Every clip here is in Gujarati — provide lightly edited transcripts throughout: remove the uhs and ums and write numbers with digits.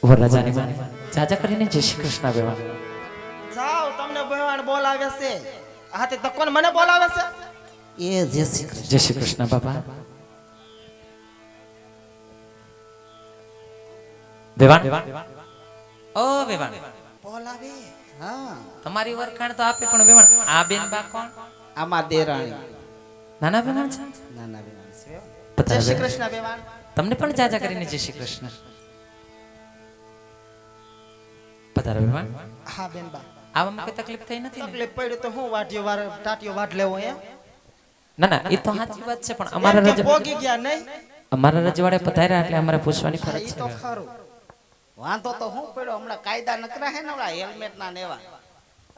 વરરાજાની માને જાજા કરીને જય શ્રી કૃષ્ણ બેવાણ. જાઓ તમને બેવાણ બોલાવે છે. હાથે તો કોણ મને બોલાવે છે? એ જય શ્રી કૃષ્ણ. જય શ્રી કૃષ્ણ બાપા. બેવાણ ઓ બેવાણ બોલાવે. હા તમારી વરખાણ તો આપે પણ બેવાણ આ બેન બા કોણ? આમાં દેરાણી નાના બેવાણ છે. નાના બેવાણ છે. જય પધારો શ્રી બેવાણ. કૃષ્ણ બેવાણ. તમને પણ જાજા કરીને જય શ્રી કૃષ્ણ. પધારો બેવાણ. હા બેન બા આવામાં કોઈ તકલીફ થઈ નથી ને? તકલીફ પડી તો હું વાટ્યો વાર ટાટિયો વાટ લેવો એમ? ના ના એ તો સાચી વાત છે પણ અમારા એમ કે રજ પોગી ગયા નહીં? અમારા રજવાડે પધાર્યા એટલે અમારે પૂછવાની હા, ફરજ ઈ છે તો બેવાણ. ખરું. વાંધો તો હું પડ્યો હમણાં કાયદા નકરા હે ને હમણાં હેલ્મેટ ના નેવા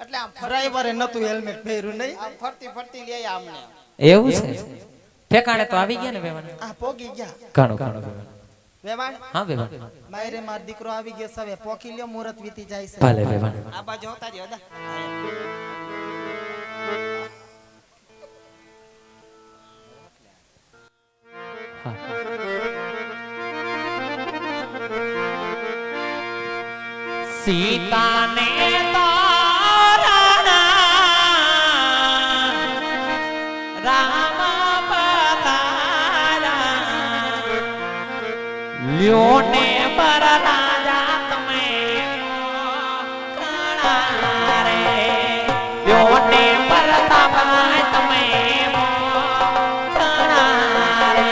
એટલે આમ ડ્રાઈવરે નતું હેલ્મેટ પહેર્યું નહીં આમ ફરતી ફરતી લઈ આમને એવું છે ઠેકાણે તો આવી ગયા ને બેવાણ. આ પોગી ગયા ઘણું ઘણું બેવાણ. વેવાણ હા બેવાણ. માયરે માર દીકરો આવી ગયો સવે પોકી લ્યો મુહૂર્ત વીતી જાય છે. ભલે બેવાણ. આ બાજુ હોતા રહ્યો દા હા. સીતાને તારણા રામ પધારા લ્યોને પર રાજા તમે કણા રે લ્યોને પર તાપાય તમે કણા રે.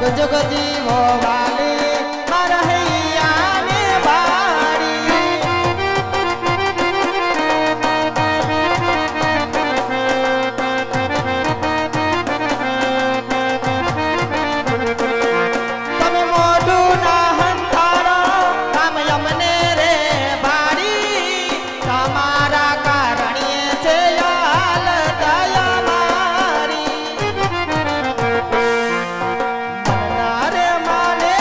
જગ જગ જીવો વાલી મારા હૈયાને બાળી તમે મોઢું ના હંતારો કામ યમને રે બાળી તમારા કારણીએ છે હાલ દયા મારી મનના રે માને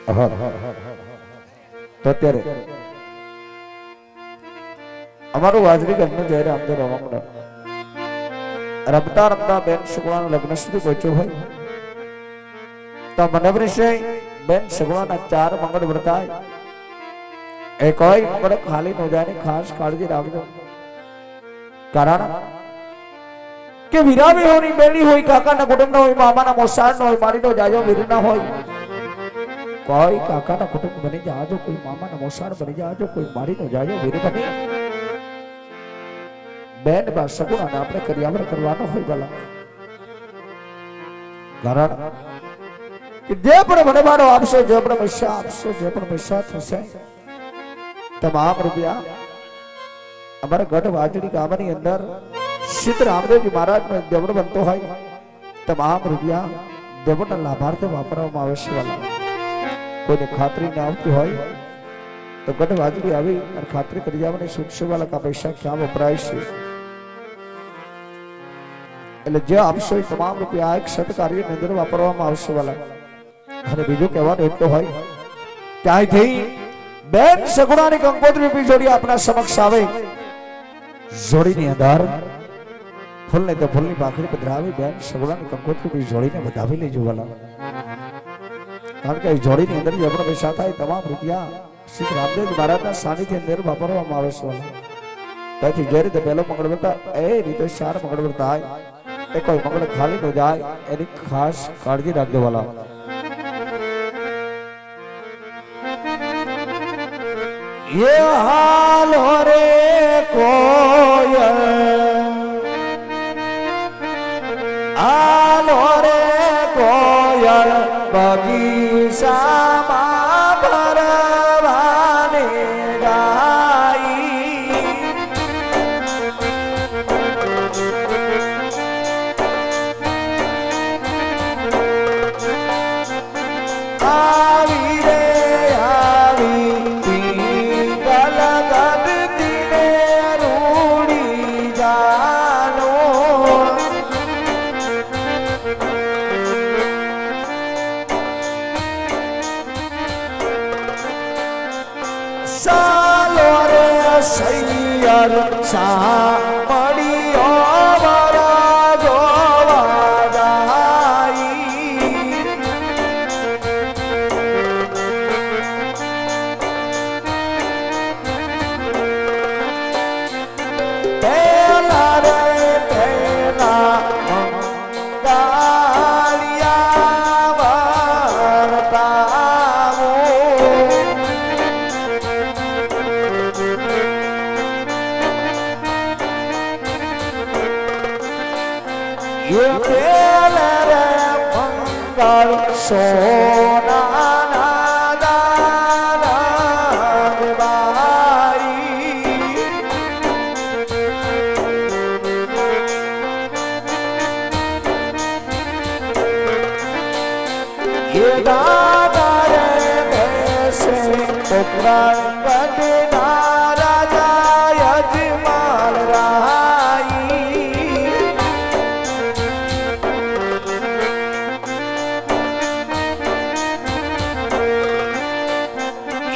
હા તો અત્યારે અમારું વાજરી ઘરનું જયારે આમદો રમકડા રમતા રમતા બેન સગુણાનું લગ્ન સુધી પહોંચ્યું હોય તો મને વિશે બેન સગુણાના 4 મંગળ વર્તાય એ કોઈ મંગળ ખાલી ન જાય ખાસ કાળજી રાખજો કારણ કે વીરાવી હોની બેડી હોય કાકાના કુટુંબનો હોય મામાના મોસાળનો હોય મારીનો જાજો વીરના હોય કોઈ કાકાના કુટુંબ બની જાજો કોઈ મામાના મોસાળ બની જાજો કોઈ મારીનો જાજો વીર બની બેન બા સગુણાને આપણે કર્યાવર કરવાનો હોય ભલા કારણ કે જે પણ ભણવાનો આપશો જે પણ પૈસા આપશો જે પણ પૈસા થશે તમામ રૂપિયા અમારા ગઢ વાજડી ગામની અંદર સિદ્ધ રામદેવજી મહારાજનો દેવળ બનતો હોય તમામ રૂપિયા દેવળના લાભાર્થે વાપરવામાં આવે છે વાલા કોઈને ખાતરી ના આવતી હોય તો ગઢ વાજડી આવી અને ખાતરી કરી જવાની સૂચશે વાલા કા પૈસા ક્યાં વપરાય છે એટલે જે આપશો એ તમામ રૂપિયા એક સત કાર્યની અંદર વાપરવામાં આવશે વાલા અને બીજું કહેવાનું એટલું હોય ત્યાંથી બેન સગુણાની કંકોત્રી રૂપી જોડી આપણા સમક્ષ આવે જોડીની અંદર ફૂલને તો ફૂલની ભાખરી પધરાવી બેન સગુણાની કંકોત્રી રૂપી જોડીને વધાવી લેજો વાલા કારણ કે જોડીની અંદર જે આપણા પૈસા થાય તમામ રૂપિયા શ્રી રામદેવ મહારાજના સાનિધ્ય અંદર વાપરવામાં આવે છે વાલા ત્યાંથી જે રીતે પહેલો મંગળ વર્તા એ રીતે 4 મંગળ વર્તા એ કોઈ મંગળ ખાલી ન જાય એની ખાસ કાળજી રાખજો વાલા ये हालो रे कोयल आलो रे कोयल बगीचाમાં ભરવાને ગાઈ આવી રે આવી સૈયર સાંભળીઓ મારા જોવા જાય પેલા રે પેલા મંગાળિયા વર્તાવો ये पेला रे मंगल सोना ना दाना बाई ये दाना रे कैसे पुकार कटना राजा यजमाल राई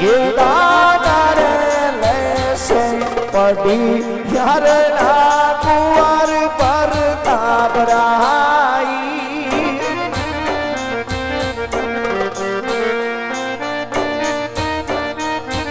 ये दाना रे लेसे पड़ी यार ना कुआ